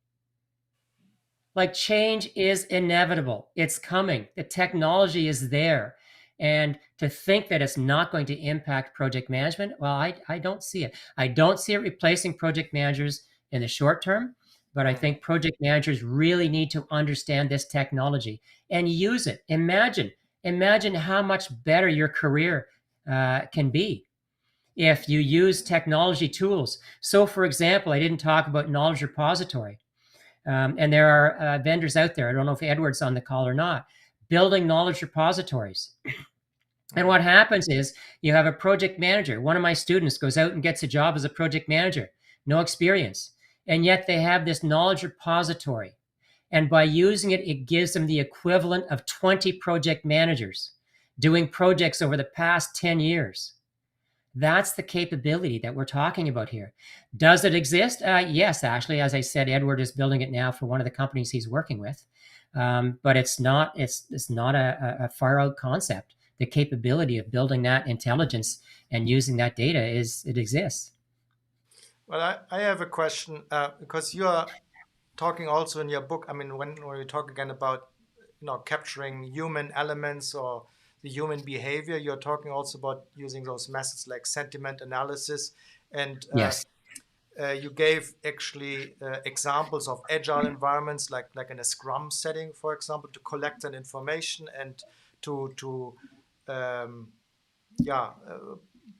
Like, change is inevitable. It's coming. The technology is there. And to think that it's not going to impact project management, well, I don't see it. I don't see it replacing project managers in the short term, but I mm. think project managers really need to understand this technology and use it. Imagine how much better your career can be if you use technology tools. So, for example, I didn't talk about knowledge repository. And there are vendors out there, I don't know if Edward's on the call or not, building knowledge repositories. And Mm, what happens is you have a project manager. One of my students goes out and gets a job as a project manager, no experience. And yet they have this knowledge repository. And by using it, it gives them the equivalent of 20 project managers doing projects over the past 10 years. That's the capability that we're talking about here. Does it exist? Yes, actually, as I said, Edward is building it now for one of the companies he's working with. But it's not a far out concept. The capability of building that intelligence and using that data it exists. Well, I have a question because you are talking also in your book. I mean, when we talk again about capturing human elements or the human behavior, you're talking also about using those methods like sentiment analysis, and Yes. you gave actually examples of agile environments, like in a Scrum setting, for example, to collect that information and to um, yeah,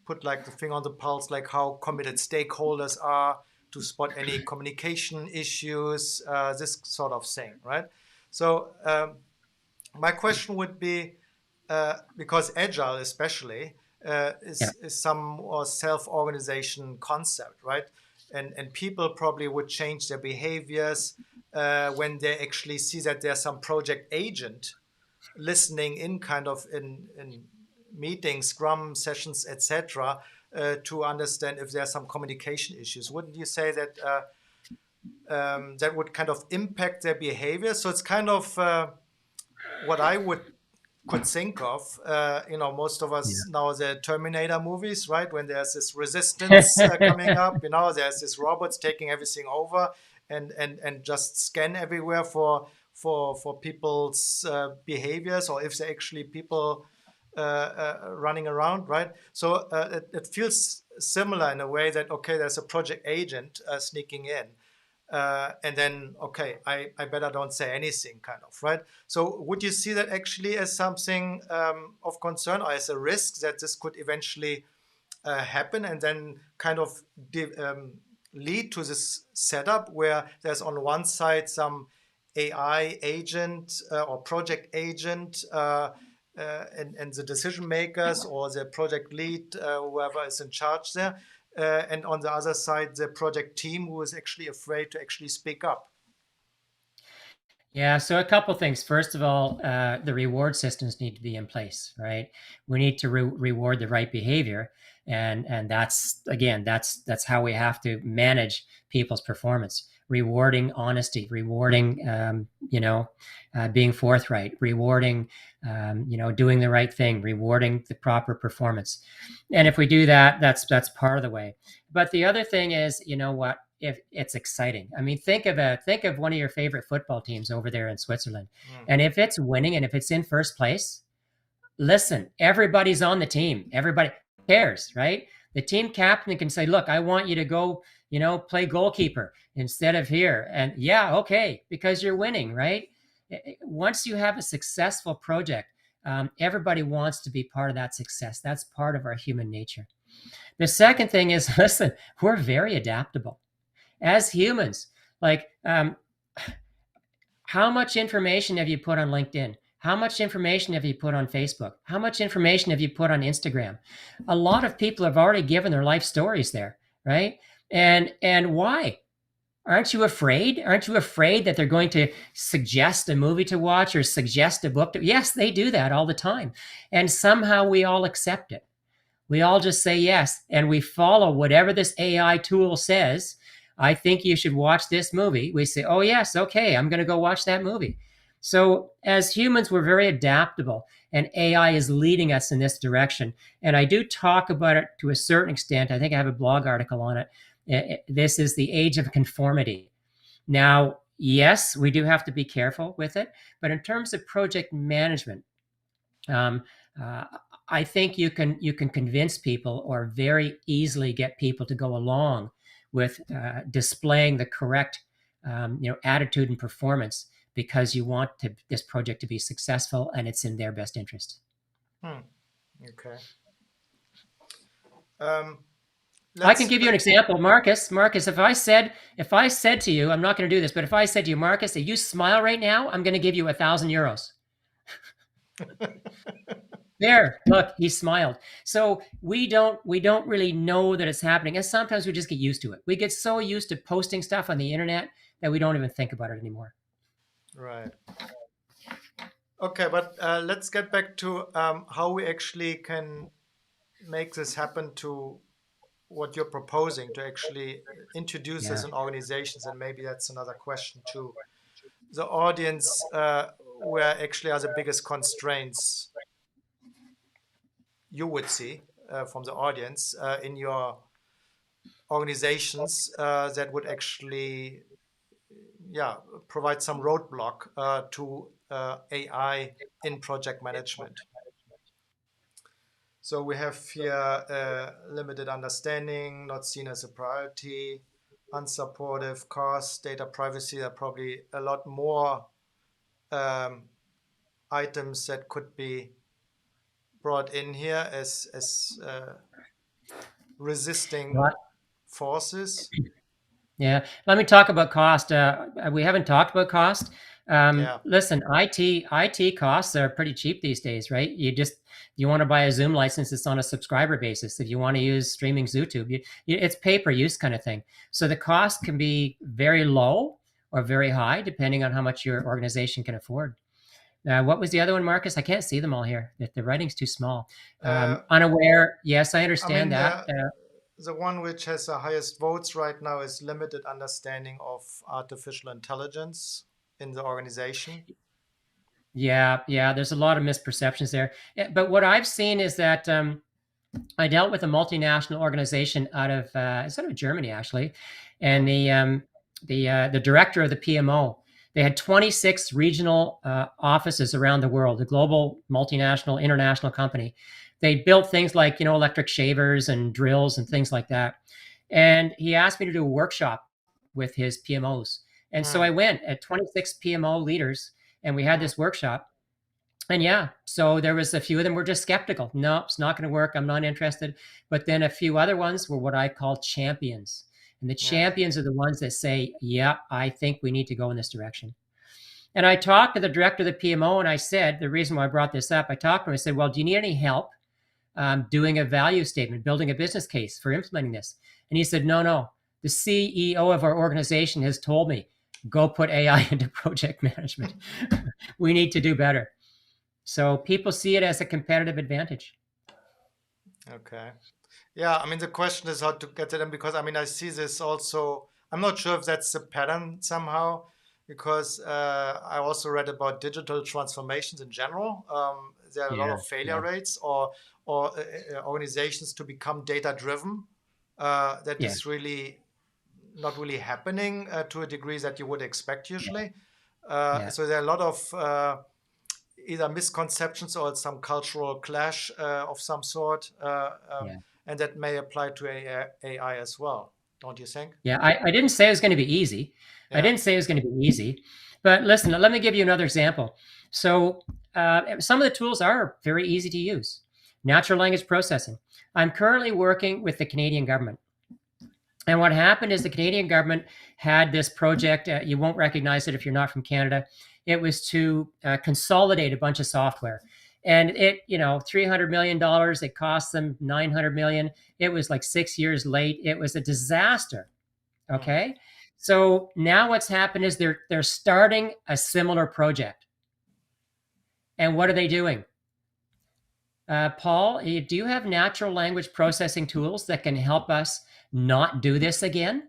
put like the finger on the pulse, like how committed stakeholders are to spot any communication issues, this sort of thing, right? So my question would be, because agile especially Yeah. is some more self-organization concept, right? And people probably would change their behaviors when they actually see that there's some project agent listening in kind of in meetings, scrum sessions, etc., to understand if there are some communication issues. Wouldn't you say that that would kind of impact their behavior? So it's kind of what I would could think of. Most of us Yeah. now the Terminator movies, right? When there's this resistance coming up, there's this robots taking everything over and just scan everywhere for people's behaviors or if they're actually people running around, right? So it feels similar in a way that okay, there's a project agent sneaking in, and then okay, I better don't say anything, kind of, right? So would you see that actually as something of concern or as a risk that this could eventually happen and then kind of lead to this setup where there's on one side some AI agent or project agent and the decision makers or the project lead, whoever is in charge there, and on the other side, the project team who is actually afraid to actually speak up. Yeah, so a couple things. First of all, the reward systems need to be in place, right? We need to reward the right behavior, and that's again, that's how we have to manage people's performance. Rewarding honesty, rewarding, being forthright, rewarding, doing the right thing, rewarding the proper performance. And if we do that, that's part of the way. But the other thing is, you know what? if it's exciting. I mean, think of one of your favorite football teams over there in Switzerland, Mm. and if it's winning and if it's in first place, listen, everybody's on the team. Everybody cares, right? The team captain can say, look, I want you to go, play goalkeeper instead of here. And yeah, okay, because you're winning, right? Once you have a successful project, everybody wants to be part of that success. That's part of our human nature. The second thing is, listen, we're very adaptable as humans. Like, how much information have you put on LinkedIn? How much information have you put on Facebook? How much information have you put on Instagram? A lot of people have already given their life stories there, right? And why? Aren't you afraid? Aren't you afraid that they're going to suggest a movie to watch or suggest a book to? Yes, they do that all the time. And somehow we all accept it. We all just say yes, and we follow whatever this AI tool says. I think you should watch this movie. We say, oh, yes, okay, I'm going to go watch that movie. So, as humans, we're very adaptable, and AI is leading us in this direction. And I do talk about it to a certain extent. I think I have a blog article on it. This is the age of conformity. Now, yes, we do have to be careful with it, but in terms of project management, um, uh, I think you can convince people or very easily get people to go along with displaying the correct attitude and performance because you want this project to be successful and it's in their best interest. Okay. Um, I can let's give you an example, Marcus. Marcus, if I said to you, I'm not going to do this, but if I said to you, Marcus, if you smile right now, I'm going to give you €1,000. There, look, he smiled. So we don't really know that it's happening, and sometimes we just get used to it. We get so used to posting stuff on the internet that we don't even think about it anymore. Right. Okay, but let's get back to how we actually can make this happen to what you're proposing to actually introduce Yeah. this in organizations. And maybe that's another question to the audience, where actually are the biggest constraints you would see from the audience in your organizations that would actually, yeah, provide some roadblock to AI in project management. So we have here limited understanding, not seen as a priority, unsupportive, cost, data privacy. There are probably a lot more items that could be brought in here as resisting What? forces. Yeah. Let me talk about cost. We haven't talked about cost. Yeah. Listen, IT costs are pretty cheap these days, right? You want to buy a Zoom license, it's on a subscriber basis. If you want to use streaming YouTube, it's pay per use kind of thing. So the cost can be very low or very high, depending on how much your organization can afford. What was the other one, Marcus? I can't see them all here. The writing's too small. Uh, Unaware. Yes, I I understand mean, that. the one which has the highest votes right now is limited understanding of artificial intelligence in the organization. Yeah. There's a lot of misperceptions there. But what I've seen is that I dealt with a multinational organization it's out of Germany actually, and Mm, the director of the PMO. They had 26 regional offices around the world. A global multinational international company. They built things like electric shavers and drills and things like that. And he asked me to do a workshop with his PMOs. And so I mm, went at 26 PMO leaders, and we had mm, this workshop. And yeah, so there was a few of them were just skeptical. No, it's not going to work. I'm not interested. But then a few other ones were what I call champions. And the yeah. champions are the ones that say, yeah, I think we need to go in this direction. And I talked to the director of the PMO and I said, the reason why I brought this up, I talked to him, I said, well, do you need any help doing a value statement, building a business case for implementing this? And he said, no. The CEO of our organization has told me, go put AI into project management. We need to do better. So people see it as a competitive advantage. Okay. Yeah, I mean, the question is how to get to them, because I mean, I see this also. I'm not sure if that's the pattern somehow, because I also read about digital transformations in general. There are a lot Yeah, of failure yeah, rates, or organizations to become data driven. That yeah. is really not really happening to a degree that you would expect Yeah. usually. Yeah. So there are a lot of either misconceptions or some cultural clash of some sort, Yeah. and that may apply to AI as well, don't you think? Yeah. I didn't say it was going to be easy. I Yeah. didn't say it was going to be easy. But listen, let me give you another example. So some of the tools are very easy to use. Natural language processing. I'm currently working with the Canadian government. And what happened is the Canadian government had this project. You won't recognize it if you're not from Canada. It was to consolidate a bunch of software, and it, $300 million. It cost them 900 million. It was like 6 years late. It was a disaster. Mm, Okay, so now what's happened is they're starting a similar project, and what are they doing? Paul, do you have natural language processing tools that can help us not do this again?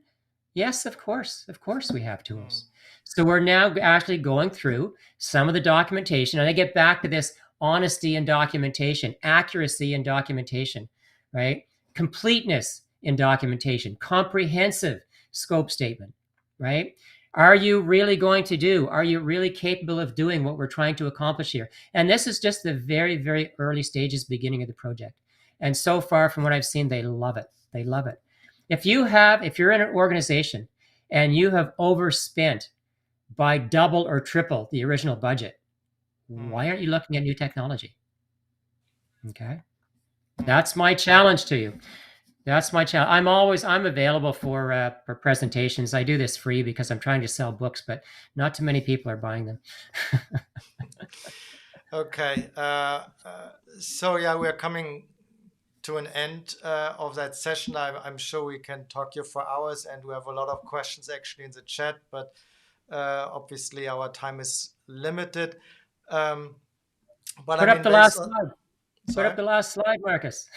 Yes, of course. Of course, we have mm, tools. So we're now actually going through some of the documentation. And I get back to this honesty in documentation, accuracy in documentation, right? Completeness in documentation, comprehensive scope statement, right? Are you really going to do? Are you really capable of doing what we're trying to accomplish here? And this is just the very, very early stages, beginning of the project. And so far, from what I've seen, they love it. They love it. If you're in an organization and you have overspent by double or triple the original budget, mm, why aren't you looking at new technology? Okay. mm. That's my challenge to you. That's my challenge. I'm available for presentations. I do this free because I'm trying to sell books, but not too many people are buying them. Okay. So yeah, we're coming to an end of that session. I'm sure we can talk here for hours, and we have a lot of questions actually in the chat, but obviously our time is limited. Um, but I Put up mean, the based last on, slide. Put sorry. up the last slide, Marcus.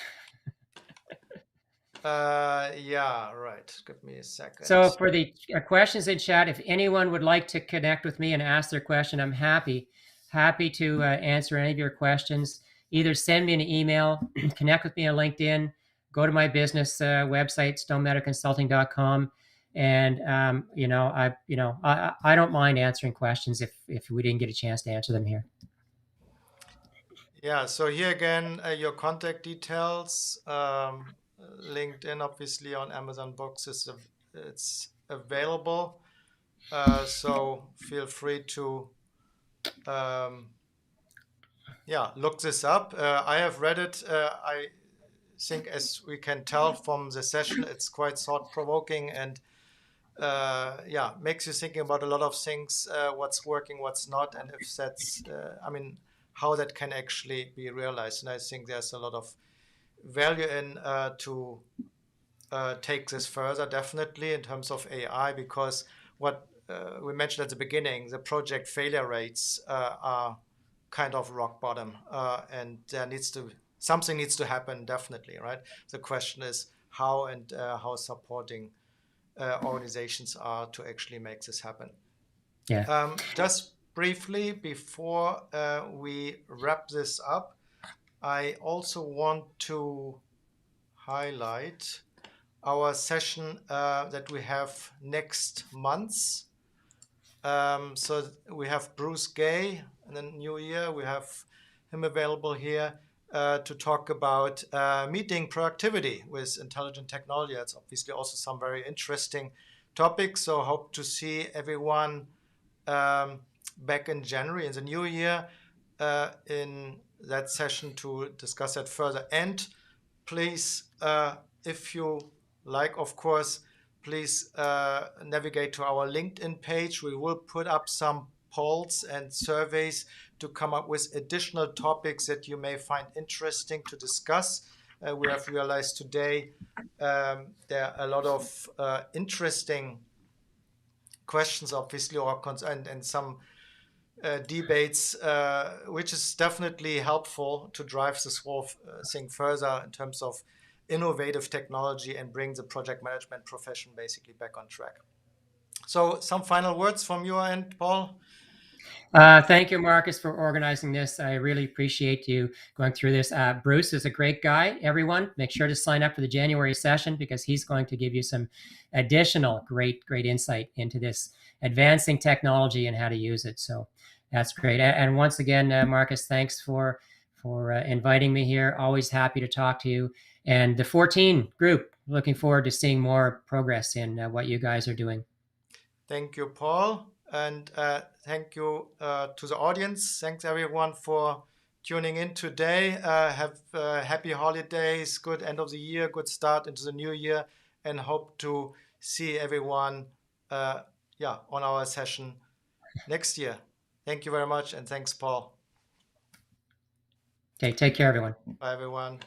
Yeah, right. Give me a So second. for the questions in chat, if anyone would like to connect with me and ask their question, I'm happy to answer any of your questions. Either send me an email, connect with me on LinkedIn, go to my business website, stonematterconsulting.com. And I don't mind answering questions if we didn't get a chance to answer them here. Yeah, so here again, your contact details. LinkedIn, obviously, on Amazon Books it's available. So feel free to um, yeah, look this up. I have read it. I think, as we can tell from the session, it's quite thought-provoking and yeah, makes you thinking about a lot of things, what's working, what's not, and if that's, I mean, how that can actually be realized. And I think there's a lot of value in to take this further, definitely in terms of AI, because what we mentioned at the beginning, the project failure rates are kind of rock bottom, and something needs to happen, definitely, right? The question is how, and how supporting organizations are to actually make this happen. Yeah. Just briefly before we wrap this up, I also want to highlight our session that we have next month. So we have Bruce Gay in the new year. We have him available here to talk about meeting productivity with intelligent technology. That's obviously also some very interesting topics. So hope to see everyone back in January in the new year in that session to discuss that further. And please, if you like, of course, please navigate to our LinkedIn page. We will put up some polls and surveys to come up with additional topics that you may find interesting to discuss. We have realized today there are a lot of interesting questions, obviously, or and some debates, which is definitely helpful to drive this whole thing further in terms of innovative technology and bring the project management profession basically back on track. So some final words from your end, Paul? Thank you, Marcus, for organizing this. I really appreciate you going through this. Bruce is a great guy. Everyone, make sure to sign up for the January session because he's going to give you some additional great insight into this advancing technology and how to use it. So that's great. And once again, Marcus, thanks for inviting me here. Always happy to talk to you. And the 14 group, looking forward to seeing more progress in what you guys are doing. Thank you, Paul. And thank you to the audience. Thanks, everyone, for tuning in today. Have happy holidays, good end of the year, good start into the new year, and hope to see everyone on our session next year. Thank you very much, and thanks, Paul. Okay, take care, everyone. Bye, everyone.